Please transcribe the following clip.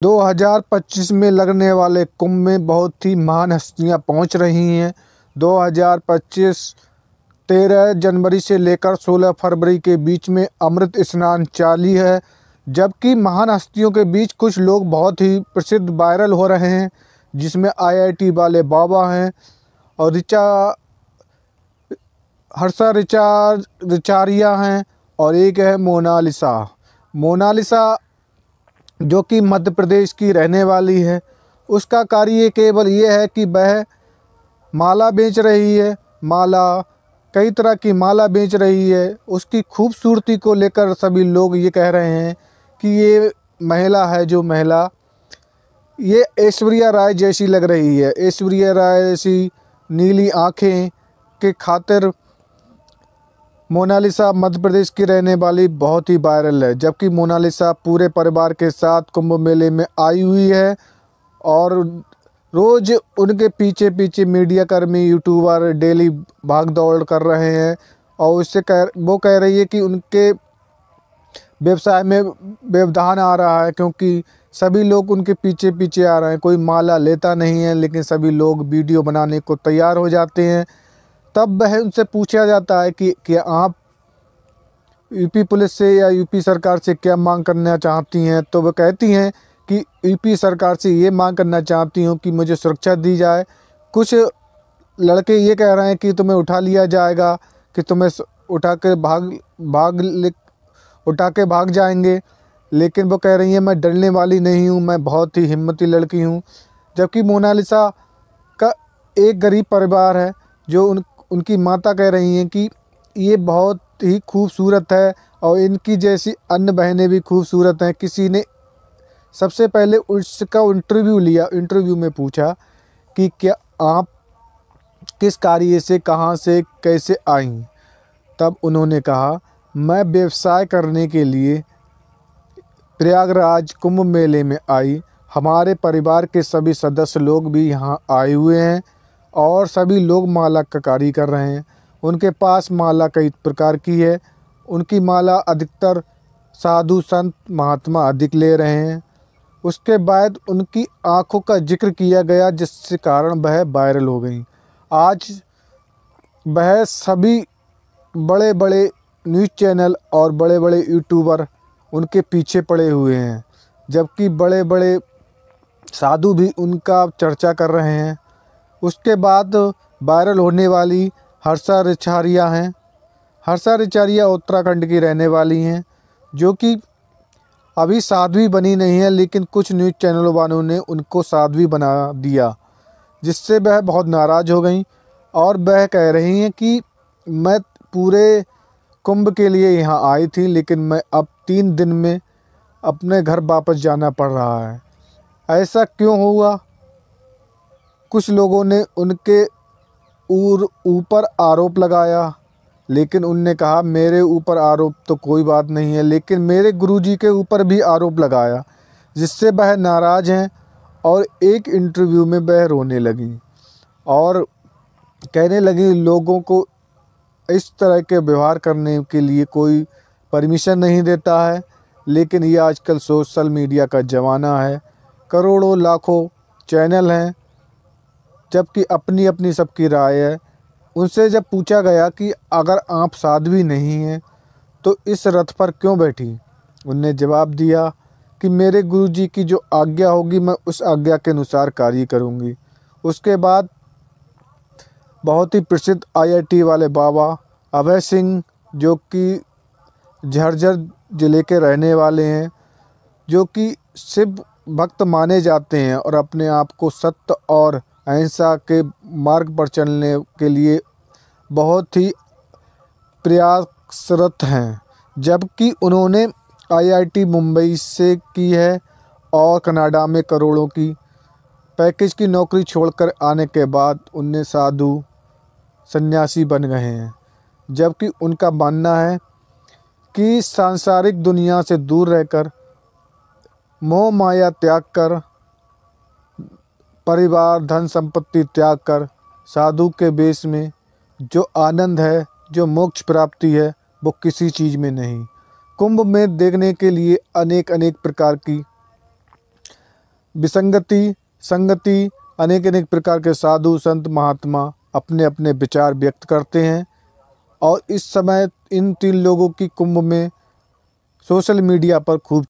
2025 में लगने वाले कुंभ में बहुत ही महान हस्तियां पहुंच रही हैं। 2025 13 जनवरी से लेकर 16 फरवरी के बीच में अमृत स्नान चालू है। जबकि महान हस्तियों के बीच कुछ लोग बहुत ही प्रसिद्ध वायरल हो रहे हैं, जिसमें आईआईटी वाले बाबा हैं और हर्षा रिचारिया हैं और एक है मोनालिसा। मोनालिसा जो कि मध्य प्रदेश की रहने वाली है। उसका कार्य केवल ये है कि वह माला बेच रही है, कई तरह की माला बेच रही है। उसकी खूबसूरती को लेकर सभी लोग ये कह रहे हैं कि ये महिला है, जो महिला ये ऐश्वर्या राय जैसी लग रही है। ऐश्वर्या राय जैसी नीली आँखें के खातिर मोनालिसा मध्य प्रदेश की रहने वाली बहुत ही वायरल है। जबकि मोनालिसा पूरे परिवार के साथ कुंभ मेले में आई हुई है और रोज़ उनके पीछे पीछे मीडियाकर्मी यूट्यूबर डेली भाग दौड़ कर रहे हैं और वो कह रही है कि उनके व्यवसाय में व्यवधान आ रहा है, क्योंकि सभी लोग उनके पीछे पीछे आ रहे हैं। कोई माला लेता नहीं है, लेकिन सभी लोग वीडियो बनाने को तैयार हो जाते हैं। तब वह उनसे पूछा जाता है कि क्या आप यूपी पुलिस से या यूपी सरकार से क्या मांग करना चाहती हैं, तो वह कहती हैं कि यूपी सरकार से ये मांग करना चाहती हूँ कि मुझे सुरक्षा दी जाए। कुछ लड़के ये कह रहे हैं कि तुम्हें उठा लिया जाएगा, कि तुम्हें उठा के भाग जाएंगे, लेकिन वो कह रही है मैं डरने वाली नहीं हूँ, मैं बहुत ही हिम्मती लड़की हूँ। जबकि मोनालिसा का एक गरीब परिवार है, जो उनकी माता कह रही हैं कि ये बहुत ही खूबसूरत है और इनकी जैसी अन्य बहनें भी खूबसूरत हैं। किसी ने सबसे पहले उसका इंटरव्यू में पूछा कि क्या आप किस कार्य से, कहाँ से, कैसे आई? तब उन्होंने कहा मैं व्यवसाय करने के लिए प्रयागराज कुंभ मेले में आई। हमारे परिवार के सभी सदस्य लोग भी यहाँ आए हुए हैं और सभी लोग माला का कार्य कर रहे हैं। उनके पास माला कई प्रकार की है। उनकी माला अधिकतर साधु संत महात्मा अधिक ले रहे हैं। उसके बाद उनकी आँखों का जिक्र किया गया, जिससे कारण वह वायरल हो गई। आज वह सभी बड़े बड़े न्यूज़ चैनल और बड़े बड़े यूट्यूबर उनके पीछे पड़े हुए हैं, जबकि बड़े बड़े साधु भी उनका चर्चा कर रहे हैं। उसके बाद वायरल होने वाली हर्षा रिचारिया हैं। हर्षा रिचारिया उत्तराखंड की रहने वाली हैं, जो कि अभी साध्वी बनी नहीं है, लेकिन कुछ न्यूज़ चैनलों वालों ने उनको साध्वी बना दिया, जिससे वह बहुत नाराज़ हो गई और वह कह रही हैं कि मैं पूरे कुंभ के लिए यहाँ आई थी, लेकिन मैं अब 3 दिन में अपने घर वापस जाना पड़ रहा है। ऐसा क्यों हुआ? कुछ लोगों ने उनके ऊपर आरोप लगाया, लेकिन उनने कहा मेरे ऊपर आरोप तो कोई बात नहीं है, लेकिन मेरे गुरुजी के ऊपर भी आरोप लगाया, जिससे वह नाराज़ हैं और एक इंटरव्यू में वह रोने लगी और कहने लगी लोगों को इस तरह के व्यवहार करने के लिए कोई परमिशन नहीं देता है। लेकिन ये आजकल सोशल मीडिया का ज़माना है, करोड़ों लाखों चैनल हैं, जबकि अपनी अपनी सबकी राय है। उनसे जब पूछा गया कि अगर आप साध्वी नहीं हैं तो इस रथ पर क्यों बैठी, उनने जवाब दिया कि मेरे गुरुजी की जो आज्ञा होगी मैं उस आज्ञा के अनुसार कार्य करूंगी। उसके बाद बहुत ही प्रसिद्ध आईआईटी वाले बाबा अभय सिंह, जो कि झज्जर ज़िले के रहने वाले हैं, जो कि शिव भक्त माने जाते हैं और अपने आप को सत्य और अहिंसा के मार्ग पर चलने के लिए बहुत ही प्रयासरत हैं। जबकि उन्होंने आईआईटी मुंबई से की है और कनाडा में करोड़ों की पैकेज की नौकरी छोड़कर आने के बाद उन्हें साधु सन्यासी बन गए हैं। जबकि उनका मानना है कि सांसारिक दुनिया से दूर रहकर, मोह माया त्याग कर, परिवार धन संपत्ति त्याग कर साधु के वेश में जो आनंद है, जो मोक्ष प्राप्ति है, वो किसी चीज़ में नहीं। कुंभ में देखने के लिए अनेक अनेक प्रकार की विसंगति संगति अनेक अनेक प्रकार के साधु संत महात्मा अपने अपने विचार व्यक्त करते हैं। और इस समय इन 3 लोगों की कुंभ में सोशल मीडिया पर खूब